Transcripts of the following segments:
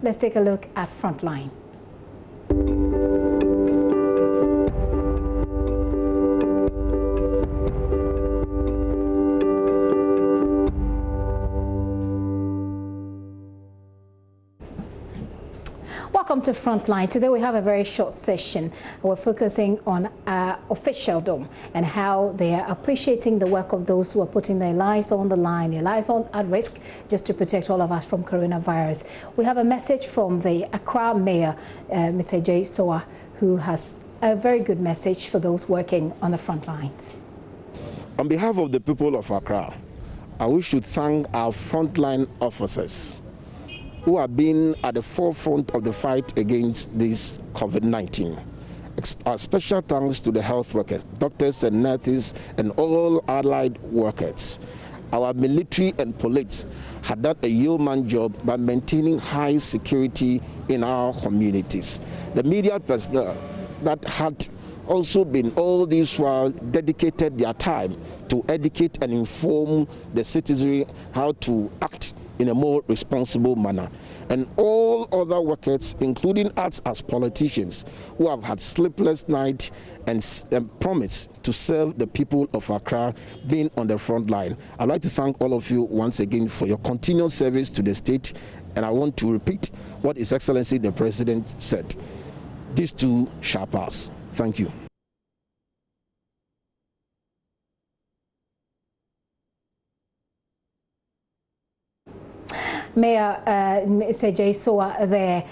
let's take a look at Frontline. Welcome to Frontline. Today we have a very short session. We're focusing on officialdom and how they are appreciating the work of those who are putting their lives on the line, their lives at risk, just to protect all of us from coronavirus. We have a message from the Accra Mayor, Mr. J. Soa, who has a very good message for those working on the front lines. On behalf of the people of Accra, I wish to thank our frontline officers who have been at the forefront of the fight against this COVID-19. Our special thanks to the health workers, doctors and nurses, and all allied workers. Our military and police had done a yeoman job by maintaining high security in our communities. The media personnel that had also been all this while dedicated their time to educate and inform the citizenry how to act in a more responsible manner. And all other workers, including us as politicians, who have had sleepless nights and promised to serve the people of Accra, being on the front line. I'd like to thank all of you once again for your continued service to the state. And I want to repeat what His Excellency the President said. These too shall pass. Thank you. Mayor Mr. J. Soa there,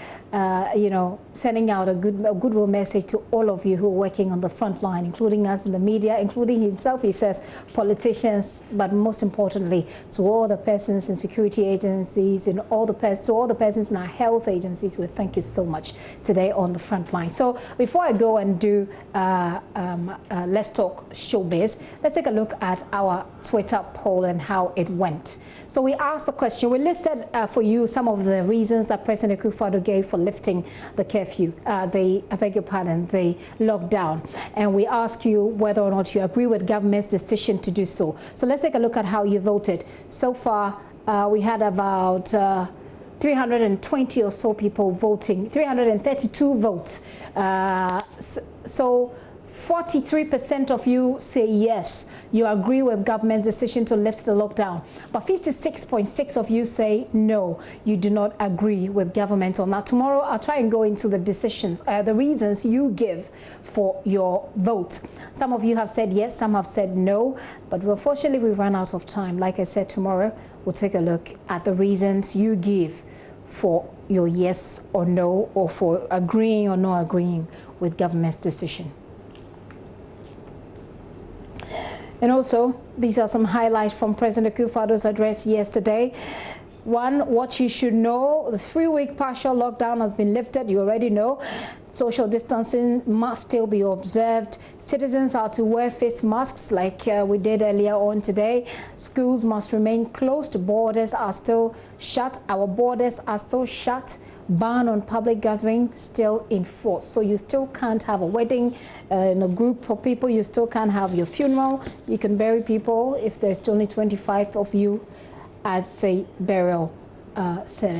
sending out a goodwill message to all of you who are working on the front line, including us in the media, including himself, he says, politicians, but most importantly, to all the persons in security agencies and all the persons in our health agencies. We thank you so much today on the front line. So before I go and do Let's Talk Showbiz, let's take a look at our Twitter poll and how it went. So we asked the question, we listed for you some of the reasons that President Akufo-Addo gave for lifting the curfew, the lockdown. And we asked you whether or not you agree with government's decision to do so. So let's take a look at how you voted. So far, we had about 320 or so people voting, 332 votes. So 43% of you say yes, you agree with government's decision to lift the lockdown. But 56.6% of you say no, you do not agree with government on that. Tomorrow, I'll try and go into the decisions, the reasons you give for your vote. Some of you have said yes, some have said no, but unfortunately, we've run out of time. Like I said, tomorrow, we'll take a look at the reasons you give for your yes or no, or for agreeing or not agreeing with government's decision. And also, these are some highlights from President Akufo-Addo's address yesterday. One, what you should know, the 3-week partial lockdown has been lifted, you already know. Social distancing must still be observed. Citizens are to wear face masks like we did earlier on today. Schools must remain closed. Borders are still shut. Our borders are still shut. Ban on public gathering still in force. So you still can't have a wedding in a group of people. You still can't have your funeral. You can bury people if there's only 25 of you at the burial ceremony.